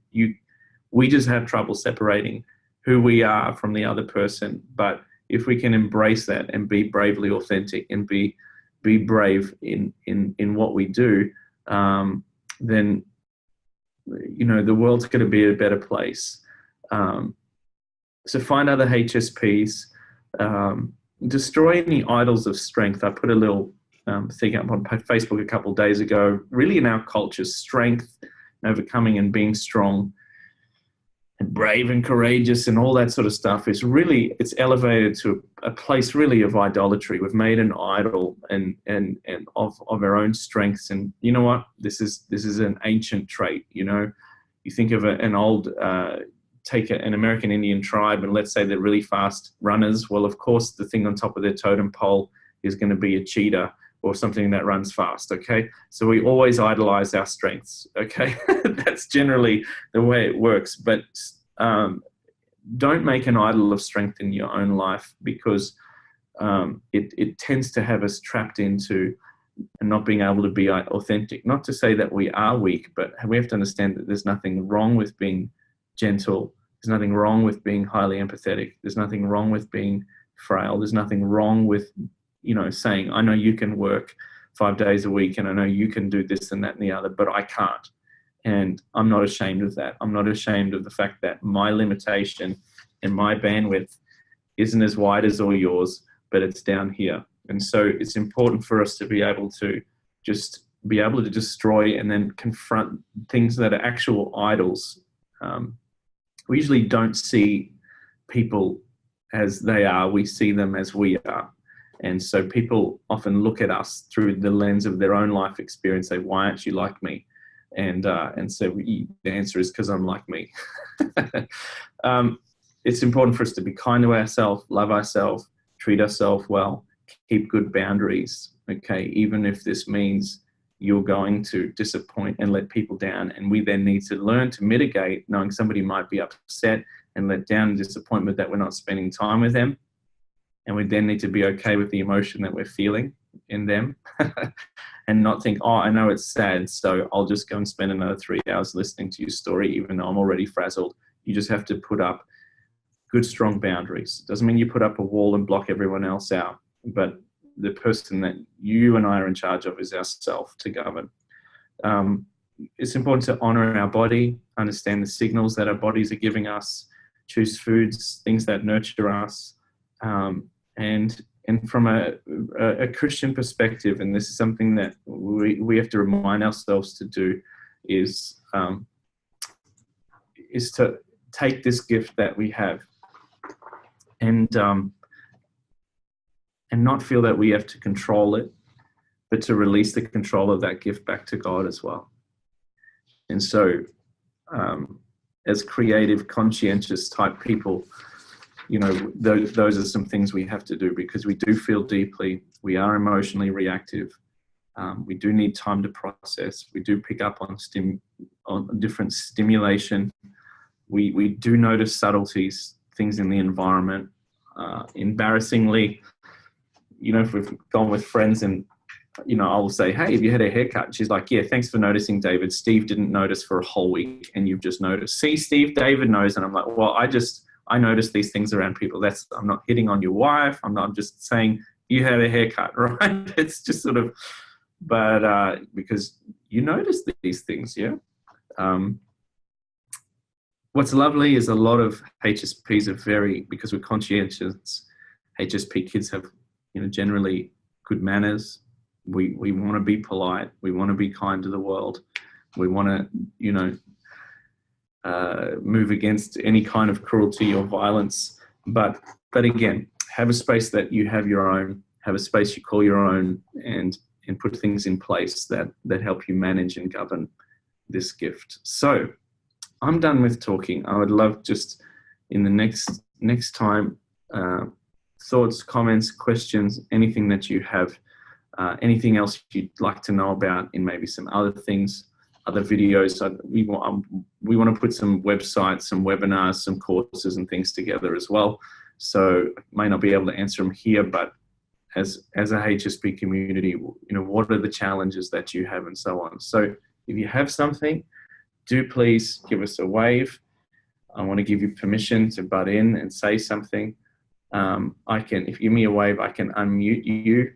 we just have trouble separating who we are from the other person. But if we can embrace that and be bravely authentic and be brave in what we do, then the world's going to be a better place. So find other HSPs. Destroy any idols of strength. I put a little thing up on Facebook a couple of days ago. Really, in our culture, strength, overcoming and being strong and brave and courageous and all that sort of stuff it's elevated to a place really of idolatry. We've made an idol and of our own strengths. And you know what? This is an ancient trait. You think of an old, take an American Indian tribe, and let's say they're really fast runners. Well, of course, the thing on top of their totem pole is going to be a cheetah or something that runs fast, okay? So we always idolize our strengths, okay? That's generally the way it works. But don't make an idol of strength in your own life, because it tends to have us trapped into not being able to be authentic. Not to say that we are weak, but we have to understand that there's nothing wrong with being gentle. There's nothing wrong with being highly empathetic. There's nothing wrong with being frail. There's nothing wrong with saying, I know you can work 5 days a week, and I know you can do this and that and the other, but I can't. And I'm not ashamed of that. I'm not ashamed of the fact that my limitation and my bandwidth isn't as wide as all yours, but it's down here. And so it's important for us to be able to destroy and then confront things that are actual idols. We usually don't see people as they are. We see them as we are. And so people often look at us through the lens of their own life experience, say, why aren't you like me? And so the answer is because I'm like me. It's important for us to be kind to ourselves, love ourselves, treat ourselves well, keep good boundaries, okay? Even if this means you're going to disappoint and let people down. And we then need to learn to mitigate, knowing somebody might be upset and let down and disappointment that we're not spending time with them. And we then need to be okay with the emotion that we're feeling in them and not think, oh, I know it's sad, so I'll just go and spend another 3 hours listening to your story, even though I'm already frazzled. You just have to put up good, strong boundaries. Doesn't mean you put up a wall and block everyone else out, but the person that you and I are in charge of is ourself to govern. It's important to honor our body, understand the signals that our bodies are giving us, choose foods, things that nurture us, and from a Christian perspective, and this is something that we have to remind ourselves to do, is to take this gift that we have and not feel that we have to control it, but to release the control of that gift back to God as well. And so, as creative, conscientious type people, those are some things we have to do, because we do feel deeply, we are emotionally reactive, we do need time to process, we do pick up on different stimulation, we do notice subtleties, things in the environment. Embarrassingly, if we've gone with friends and I'll say, hey, have you had a haircut? And she's like, yeah, thanks for noticing, David. Steve didn't notice for a whole week and you've just noticed. See, Steve, David knows. And I'm like, well, I notice these things around people. I'm not hitting on your wife. I'm just saying you had a haircut, right? It's just sort of, but because you notice these things, yeah. What's lovely is a lot of HSPs are because we're conscientious, HSP kids have, generally good manners. We want to be polite. We want to be kind to the world. We want to, move against any kind of cruelty or violence. But again, have a space that you have your own, have a space you call your own, and put things in place that help you manage and govern this gift. So I'm done with talking. I would love just in the next time, thoughts, comments, questions, anything that you have, anything else you'd like to know about in maybe some other things, other videos. We want to put some websites, some webinars, some courses and things together as well. So I may not be able to answer them here, but as a HSP community, what are the challenges that you have and so on. So if you have something, do please give us a wave. I want to give you permission to butt in and say something. If you give me a wave, I can unmute you.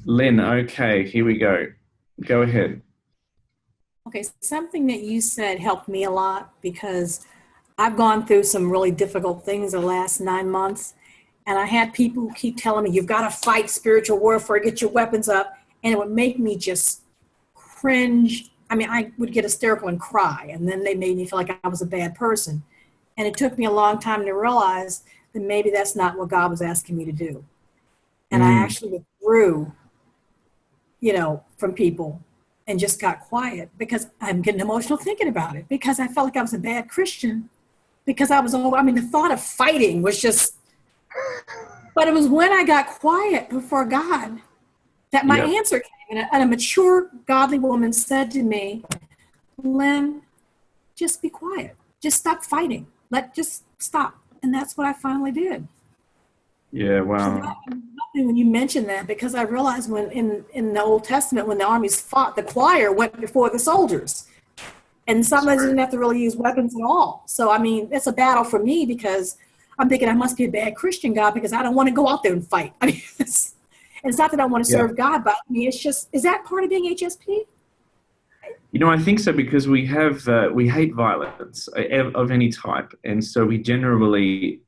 Lynn, okay, here we go. Go ahead. Okay, something that you said helped me a lot, because I've gone through some really difficult things the last 9 months, and I had people who keep telling me, you've got to fight spiritual warfare, get your weapons up, and it would make me just cringe. I mean, I would get hysterical and cry, and then they made me feel like I was a bad person. And it took me a long time to realize that maybe that's not what God was asking me to do. And I actually withdrew, from people and just got quiet, because I'm getting emotional thinking about it, because I felt like I was a bad Christian, because the thought of fighting was just, but it was when I got quiet before God that my answer came. And a mature, godly woman said to me, Lynn, just be quiet. Just stop fighting. Just stop. And that's what I finally did. Yeah, wow. So when you mentioned that, because I realized when in the Old Testament, when the armies fought, the choir went before the soldiers. And sometimes didn't have to really use weapons at all. So, it's a battle for me, because I'm thinking I must be a bad Christian, God, because I don't want to go out there and fight. It's not that I want to serve God, but it's just, is that part of being HSP? I think so, because we hate violence of any type. And so we generally,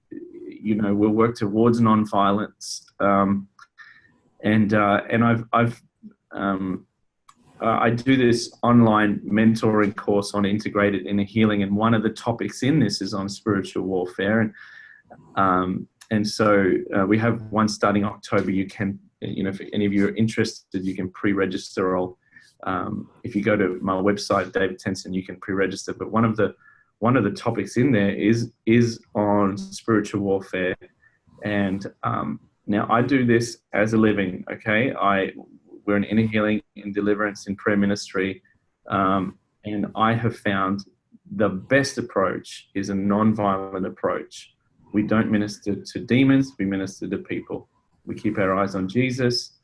we'll work towards non-violence. I do this online mentoring course on integrated inner healing, and one of the topics in this is on spiritual warfare. And so we have one starting October. You can, if any of you are interested, you can pre-register. If you go to my website, David Tensen, you can pre-register. But one of the topics in there is on spiritual warfare. And now I do this as a living. Okay, we're in inner healing, in deliverance, in prayer ministry, and I have found the best approach is a non-violent approach. We don't minister to demons, we minister to people. We keep our eyes on Jesus.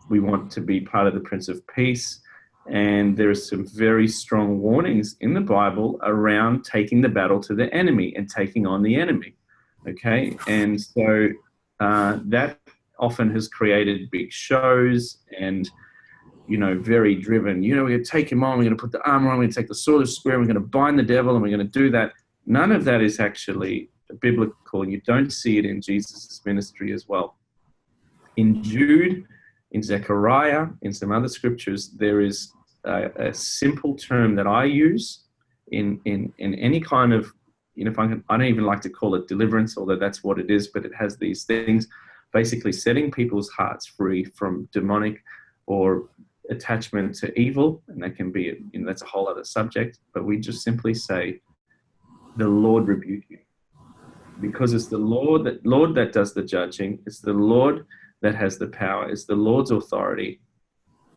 We want to be part of the Prince of Peace. And there are some very strong warnings in the Bible around taking the battle to the enemy and taking on the enemy. Okay, and so that often has created big shows and, you know, very driven. You know, we're going to take him on, we're going to put the armor on, we're going to take the sword of the Spirit, we're going to bind the devil, and we're going to do that. None of that is actually biblical. You don't see it in Jesus' ministry as well. In Jude, in Zechariah, in some other scriptures, there is a simple term that I use in any kind of, you know, I don't even like to call it deliverance, although that's what it is, but it has these things, basically setting people's hearts free from demonic or attachment to evil, and that can be, you know, that's a whole other subject, but we just simply say, the Lord rebuke you. Because it's the Lord that does the judging. It's the Lord that has the power. It's the Lord's authority.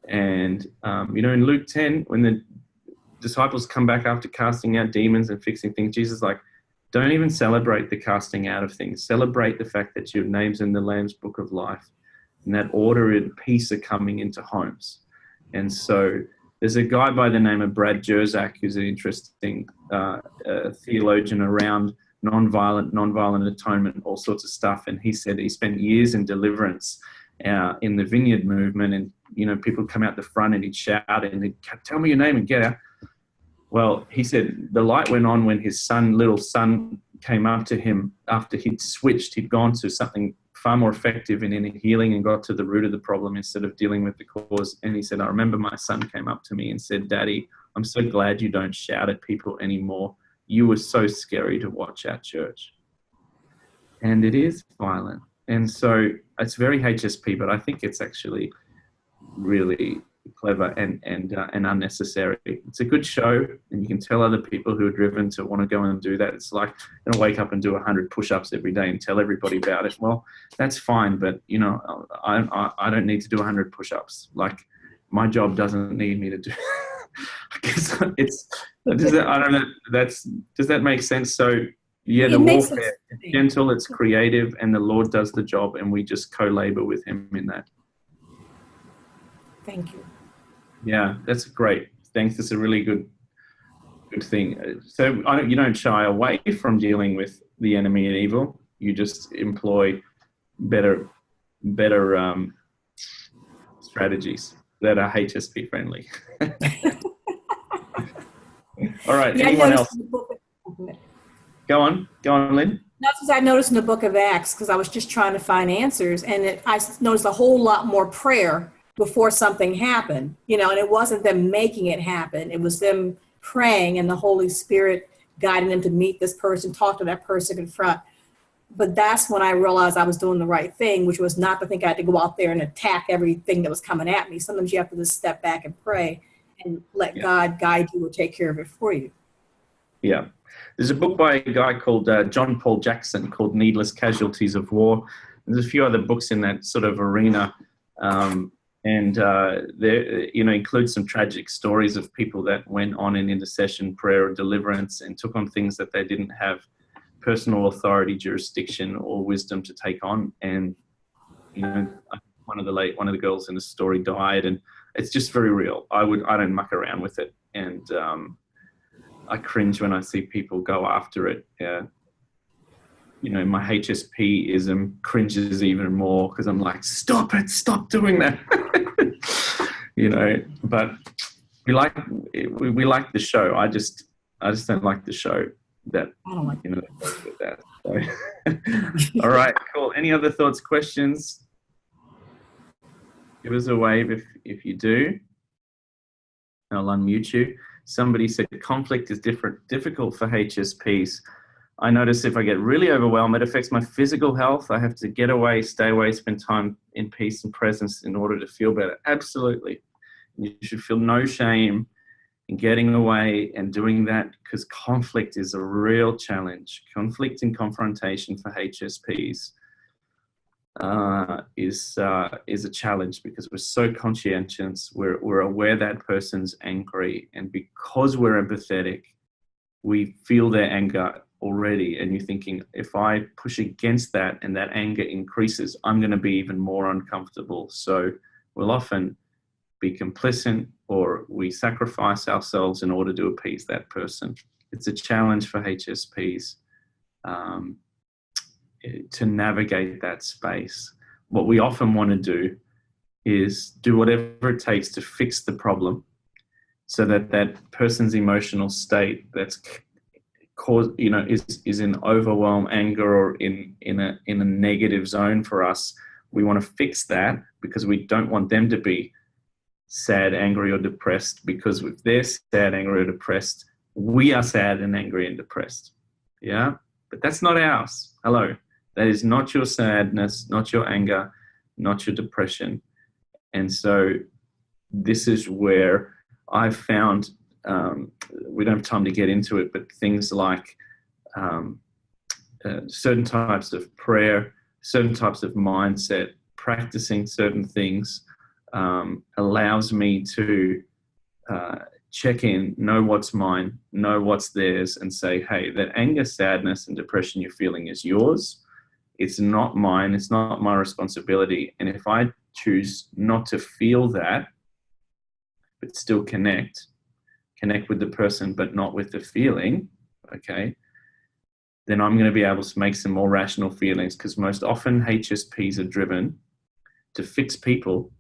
And, you know, in Luke 10, when the disciples come back after casting out demons and fixing things, Jesus is like, don't even celebrate the casting out of things. Celebrate the fact that your name's in the Lamb's book of life, and that order and peace are coming into homes. And so there's a guy by the name of Brad Jerzak, who's an interesting theologian around nonviolent atonement, all sorts of stuff. And he said he spent years in deliverance in the Vineyard movement. And, you know, people come out the front and he'd shout and he'd tell me your name and get out. Well, he said the light went on when his little son came up to him after he'd switched. He'd gone to something far more effective in healing and got to the root of the problem instead of dealing with the cause. And he said, I remember my son came up to me and said, Daddy, I'm so glad you don't shout at people anymore. You were so scary to watch at church. And it is violent. And so it's very HSP, but I think it's actually really clever and unnecessary. It's a good show, and you can tell other people who are driven to want to go and do that. It's like, I'm gonna wake up and do 100 push-ups every day and tell everybody about it. Well, that's fine, but, you know, I don't need to do 100 push-ups. Like, my job doesn't need me to do. I guess does that make sense? So yeah, the warfare, it's gentle, it's creative, and the Lord does the job, and we just co-labor with him in that. Thank you. Yeah, that's great. Thanks. That's a really good thing. So you don't shy away from dealing with the enemy and evil. You just employ better strategies that are HSP friendly. All right. Yeah, anyone else? Go on, Lynn. That's what I noticed in the book of Acts, because I was just trying to find answers, and I noticed a whole lot more prayer before something happened, you know, and it wasn't them making it happen. It was them praying and the Holy Spirit guiding them to meet this person, talk to that person, confront. But that's when I realized I was doing the right thing, which was not to think I had to go out there and attack everything that was coming at me. Sometimes you have to just step back and pray and let God guide you or take care of it for you. Yeah. There's a book by a guy called John Paul Jackson called Needless Casualties of War. There's a few other books in that sort of arena. And there, you know, includes some tragic stories of people that went on in intercession, prayer, or deliverance, and took on things that they didn't have personal authority, jurisdiction, or wisdom to take on. And, you know, one of the girls in the story died, and it's just very real. I don't muck around with it, and I cringe when I see people go after it. You know, my HSP-ism cringes even more because I'm like, stop doing that. You know, but we like the show. I just don't like the show that, I don't like, you know, with that. So. All right, cool. Any other thoughts, questions? Give us a wave if you do. I'll unmute you. Somebody said conflict is difficult for HSPs. I notice if I get really overwhelmed, it affects my physical health. I have to get away, stay away, spend time in peace and presence in order to feel better. Absolutely. You should feel no shame in getting away and doing that, because conflict is a real challenge. Conflict and confrontation for HSPs is a challenge, because we're so conscientious. We're aware that person's angry, and because we're empathetic, we feel their anger already, and you're thinking, if I push against that and that anger increases, I'm going to be even more uncomfortable. So we'll often be complicit, or we sacrifice ourselves in order to appease that person. It's a challenge for HSPs. to navigate that space. What we often want to do is do whatever it takes to fix the problem so that that person's emotional state that's caused, is in overwhelm, anger, or in a negative zone for us. We want to fix that because we don't want them to be sad, angry, or depressed, because if they're sad, angry, or depressed, we are sad and angry and depressed. Yeah? But that's not ours. Hello. That is not your sadness, not your anger, not your depression. And so this is where I've found, we don't have time to get into it, but things like certain types of prayer, certain types of mindset, practicing certain things allows me to check in, know what's mine, know what's theirs, and say, hey, that anger, sadness, and depression you're feeling is yours. It's not mine. It's not my responsibility. And if I choose not to feel that, but still connect with the person, but not with the feeling, okay, then I'm going to be able to make some more rational feelings, because most often HSPs are driven to fix people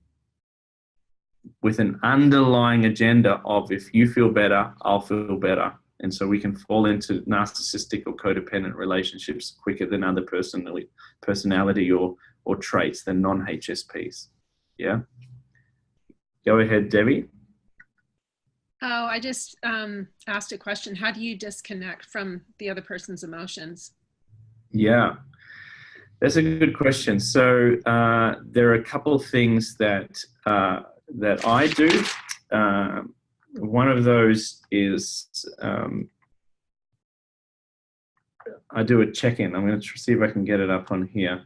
with an underlying agenda of, if you feel better, I'll feel better. And so we can fall into narcissistic or codependent relationships quicker than other personality or traits than non-HSPs. Yeah. Go ahead, Debbie. Oh, I just asked a question. How do you disconnect from the other person's emotions? Yeah, that's a good question. So there are a couple of things that I do. One of those is I do a check-in. I'm going to see if I can get it up on here.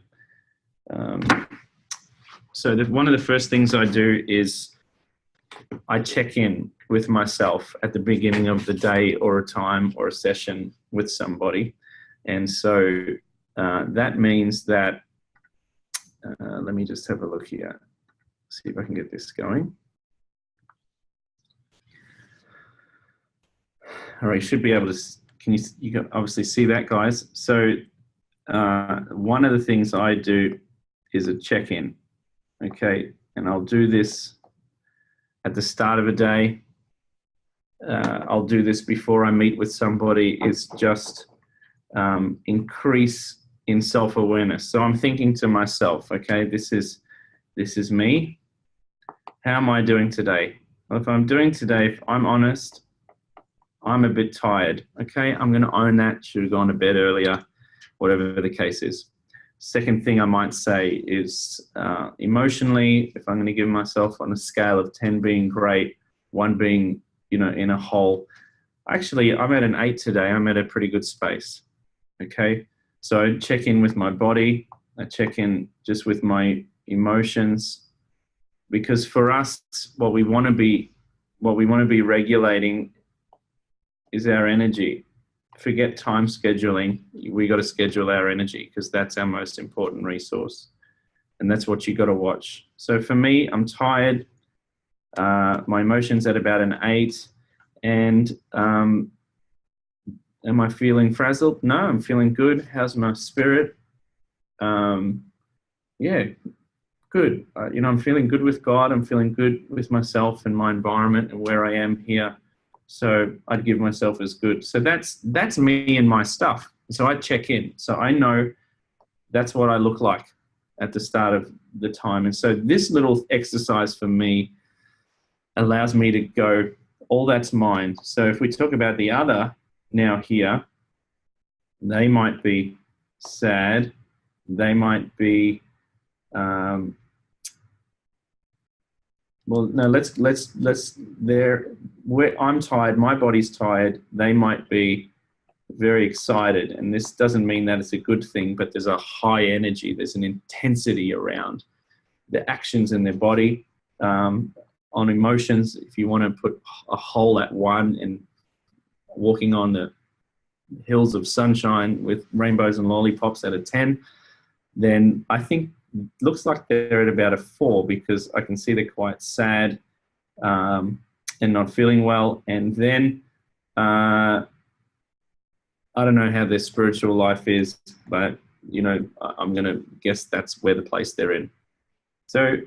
So one of the first things I do is I check in with myself at the beginning of the day, or a time, or a session with somebody. And so that means that, let me just have a look here. See if I can get this going. All right, you should be able to, you can obviously see that, guys. So one of the things I do is a check-in, okay? And I'll do this at the start of a day. I'll do this before I meet with somebody, is just increase in self-awareness. So I'm thinking to myself, okay, this is me. How am I doing today? Well, if I'm doing today, if I'm honest, I'm a bit tired. Okay, I'm going to own that. Should have gone to bed earlier, whatever the case is. Second thing I might say is emotionally, if I'm going to give myself on a scale of 10 being great, 1 being, in a hole. Actually, I'm at an 8 today. I'm at a pretty good space. Okay, so I check in with my body. I check in just with my emotions, because for us, what we want to be regulating is our energy. Forget time scheduling. We got to schedule our energy, because that's our most important resource, and that's what you got to watch. So for me, I'm tired. My emotions at about an 8, and am I feeling frazzled? No, I'm feeling good. How's my spirit? Yeah, good. I'm feeling good with God. I'm feeling good with myself and my environment and where I am here. So I'd give myself as good. So that's me and my stuff. So I check in. So I know that's what I look like at the start of the time. And so this little exercise for me allows me to go, all that's mine. So if we talk about the other now here, they might be sad. They might be, well, no, I'm tired, my body's tired. They might be very excited. And this doesn't mean that it's a good thing, but there's a high energy. There's an intensity around the actions in their body. On emotions, if you want to put a hole at 1 and walking on the hills of sunshine with rainbows and lollipops at a 10, then I think looks like they're at about a 4, because I can see they're quite sad and not feeling well. And then I don't know how their spiritual life is, but I'm going to guess that's where the place they're in. So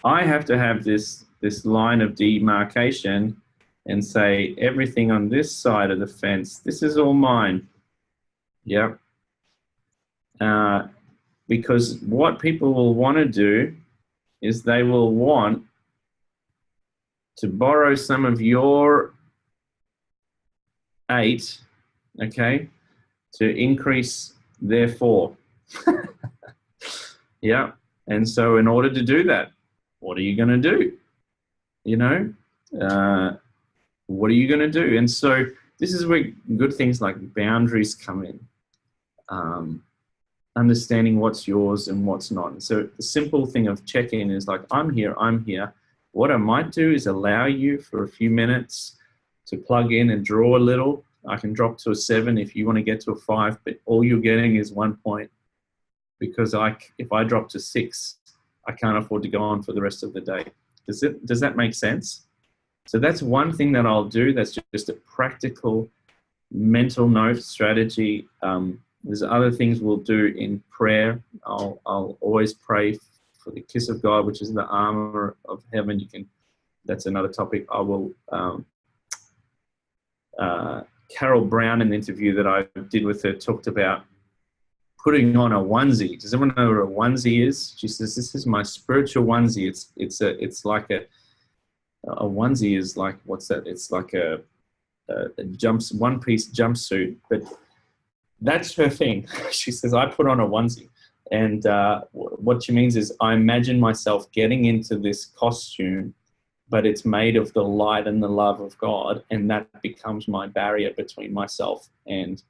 I have to have this line of demarcation and say everything on this side of the fence, this is all mine. Yeah. Because what people will want to do is they will want to borrow some of your 8, okay, to increase their 4. Yeah. And so in order to do that, what are you going to do? What are you going to do? And so this is where good things like boundaries come in. Understanding what's yours and what's not. And so the simple thing of check-in is like, I'm here. What I might do is allow you for a few minutes to plug in and draw a little. I can drop to a 7 if you want to get to a 5, but all you're getting is 1 point, because if I drop to 6, I can't afford to go on for the rest of the day. Does that make sense? So that's one thing that I'll do. That's just a practical mental note strategy. There's other things we'll do in prayer. I'll always pray for the kiss of God, which is the armor of heaven. That's another topic. I will, Carol Brown, in the interview that I did with her, talked about putting on a onesie. Does everyone know what a onesie is? She says, this is my spiritual onesie. It's like a onesie is like, what's that? It's like a one-piece jumpsuit, but that's her thing. She says, I put on a onesie. And what she means is I imagine myself getting into this costume, but it's made of the light and the love of God. And that becomes my barrier between myself and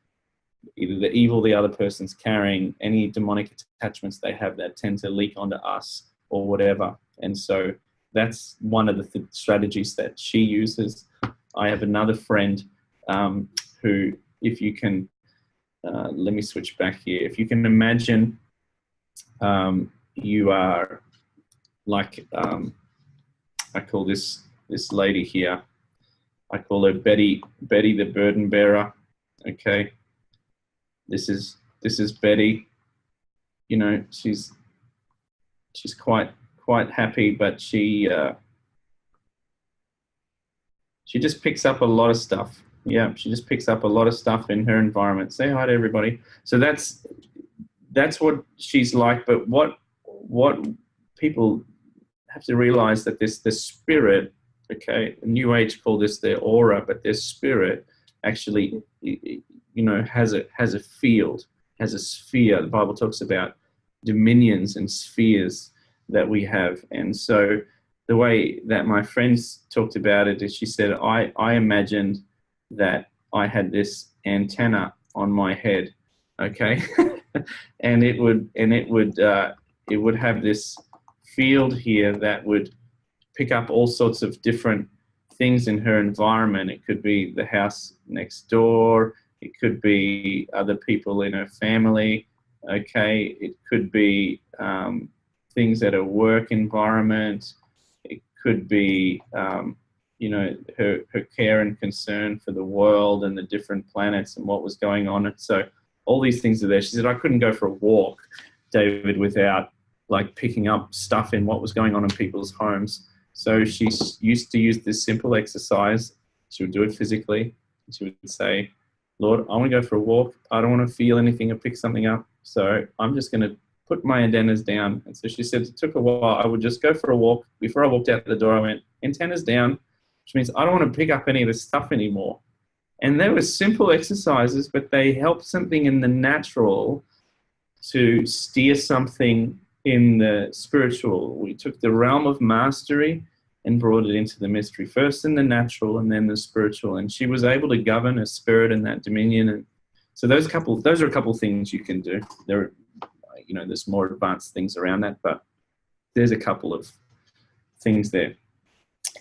either the evil the other person's carrying, any demonic attachments they have that tend to leak onto us or whatever. And so that's one of the strategies that she uses. I have another friend who, if you can, let me switch back here. If you can imagine you are like, I call this lady here, I call her Betty the burden bearer. Okay. This is Betty. She's quite happy, but she just picks up a lot of stuff. Yeah, she just picks up a lot of stuff in her environment. Say hi to everybody. So that's what she's like. But what people have to realize that the spirit, okay, New Age call this their aura, but their spirit actually, has a field, has a sphere. The Bible talks about dominions and spheres that we have. And so the way that my friends talked about it is, she said, I imagined that I had this antenna on my head, okay, and it would have this field here that would pick up all sorts of different things in her environment. It could be the house next door. It could be other people in her family. Okay, it could be things at a work environment. It could be her care and concern for the world and the different planets and what was going on. And so all these things are there. She said, I couldn't go for a walk, David, without like picking up stuff in what was going on in people's homes. So she used to use this simple exercise. She would do it physically. She would say, Lord, I want to go for a walk. I don't want to feel anything or pick something up. So I'm just going to put my antennas down. And so she said it took a while. I would just go for a walk. Before I walked out the door, I went, antennas down, which means I don't want to pick up any of this stuff anymore. And they were simple exercises, but they helped something in the natural to steer something in the spiritual. We took the realm of mastery and brought it into the mystery, first in the natural and then the spiritual. And she was able to govern her spirit in that dominion. And so those are a couple of things you can do. There's more advanced things around that, but there's a couple of things there.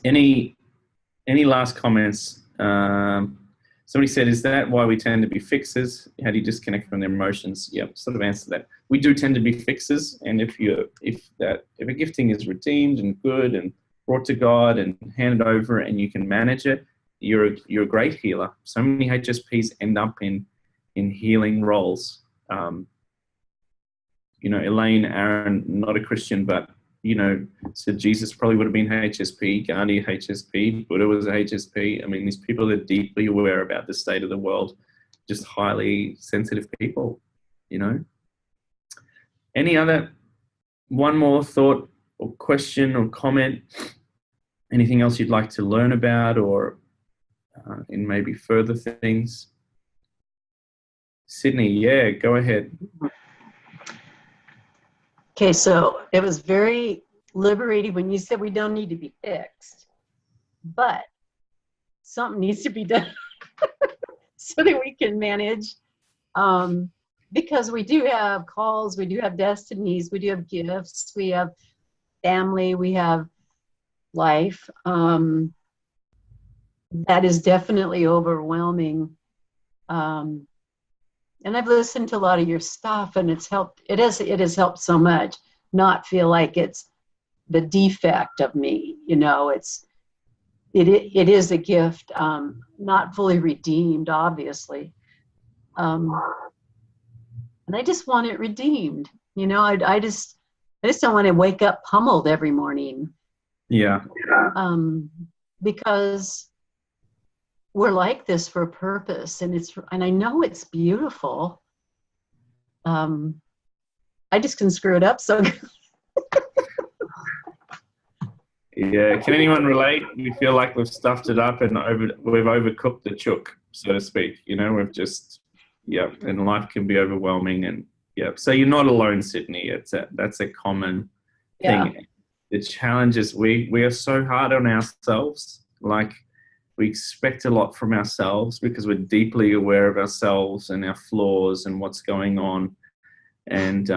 Any last comments? Somebody said, is that why we tend to be fixers? How do you disconnect from their emotions? Yeah, sort of answer that. We do tend to be fixers. And if a gifting is redeemed and good and brought to God and handed over and you can manage it, you're a great healer. So many HSPs end up in healing roles. Elaine Aaron, not a Christian, but, said Jesus probably would have been HSP, Gandhi HSP, Buddha was a HSP. I mean, these people are deeply aware about the state of the world, just highly sensitive people, Any other, one more thought or question or comment? Anything else you'd like to learn about, or in maybe further things? Sydney, yeah, go ahead. Okay, so it was very liberating when you said we don't need to be fixed, but something needs to be done so that we can manage, because we do have calls, we do have destinies, we do have gifts, we have family, we have life. That is definitely overwhelming. And I've listened to a lot of your stuff, and it has helped so much not feel like it's the defect of me. It is a gift, not fully redeemed, obviously. And I just want it redeemed. I just don't want to wake up pummeled every morning. Yeah. Because we're like this for a purpose, and I know it's beautiful. I just can screw it up so good. Yeah, can anyone relate? We feel like we've stuffed it up and we've overcooked the chook, so to speak. We've just, and life can be overwhelming, and so you're not alone, Sydney. That's a common thing. The challenge is we are so hard on ourselves. Like, we expect a lot from ourselves because we're deeply aware of ourselves and our flaws and what's going on. And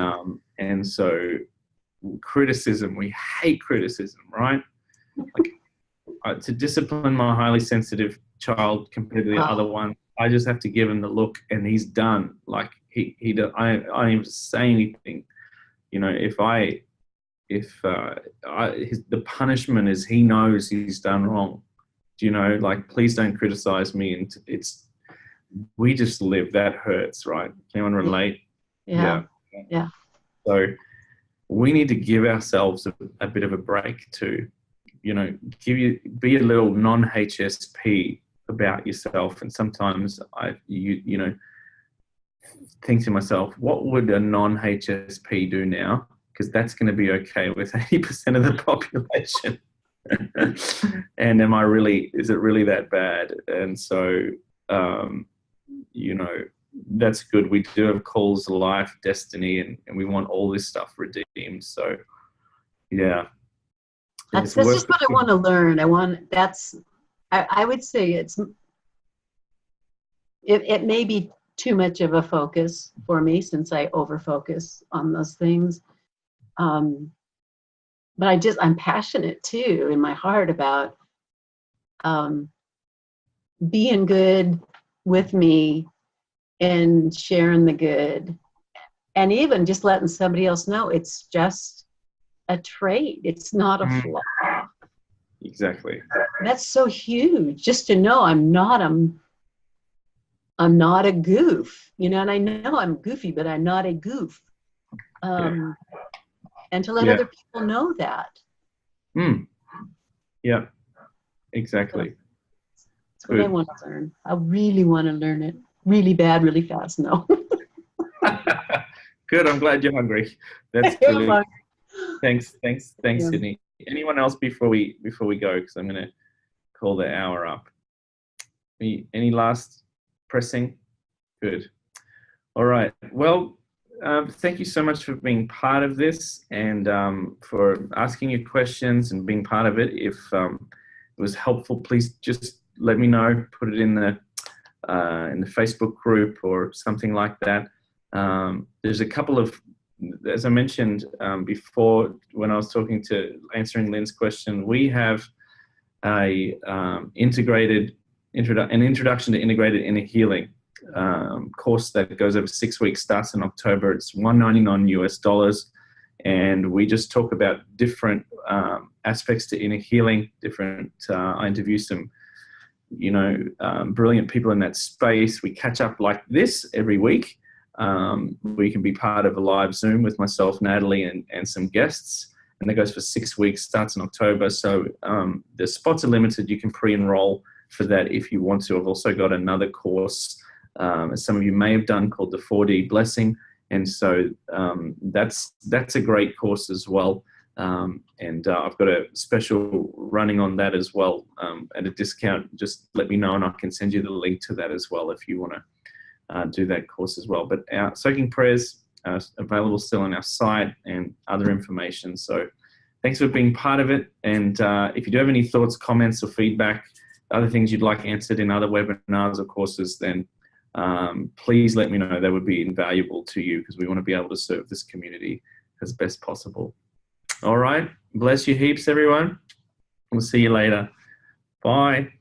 so criticism, we hate criticism, right? Like, to discipline my highly sensitive child compared to the other one, I just have to give him the look and he's done. Like, I don't even say anything. The punishment is he knows he's done wrong. Like, please don't criticize me. And we just live, that hurts, right? Can anyone relate? Yeah. So we need to give ourselves a bit of a break too. Be a little non-HSP about yourself. And sometimes I think to myself, what would a non-HSP do now? Because that's going to be okay with 80% of the population. And is it really that bad? And so, that's good. We do have calls to life, destiny, and we want all this stuff redeemed. So, yeah. That's just what I want to learn. I would say it may be too much of a focus for me since I over-focus on those things. But I'm passionate too in my heart about being good with me and sharing the good, and even just letting somebody else know it's just a trait. It's not a flaw. Exactly. That's so huge, just to know I'm not a goof, and I know I'm goofy, but I'm not a goof. And to let other people know that. Yeah, exactly. That's what I want to learn. I really want to learn it really bad, really fast. No. Good. I'm glad you're hungry. That's good. Thanks, Sydney. Anyone else before we go? Because I'm going to call the hour up. Any last pressing? Good. All right. Well, thank you so much for being part of this and for asking your questions and being part of it. If it was helpful, please just let me know. Put it in the Facebook group or something like that. There's a couple of, as I mentioned before when I was answering Lynn's question, we have an introduction to integrated inner healing course that goes over 6 weeks, starts in October. It's $199 US, and we just talk about different aspects to inner healing. I interview some brilliant people in that space. We catch up like this every week, where you can be part of a live Zoom with myself, Natalie, and some guests. And that goes for 6 weeks, starts in October. So the spots are limited. You can pre-enroll for that if you want to. I've also got another course, as some of you may have done, called the 4D Blessing. And so that's a great course as well. And I've got a special running on that as well at a discount. Just let me know and I can send you the link to that as well if you want to do that course as well. But our soaking prayers are available still on our site and other information. So thanks for being part of it. And if you do have any thoughts, comments, or feedback, other things you'd like answered in other webinars or courses, then please let me know. That would be invaluable to you because we want to be able to serve this community as best possible. All right. Bless you heaps, everyone. We'll see you later. Bye.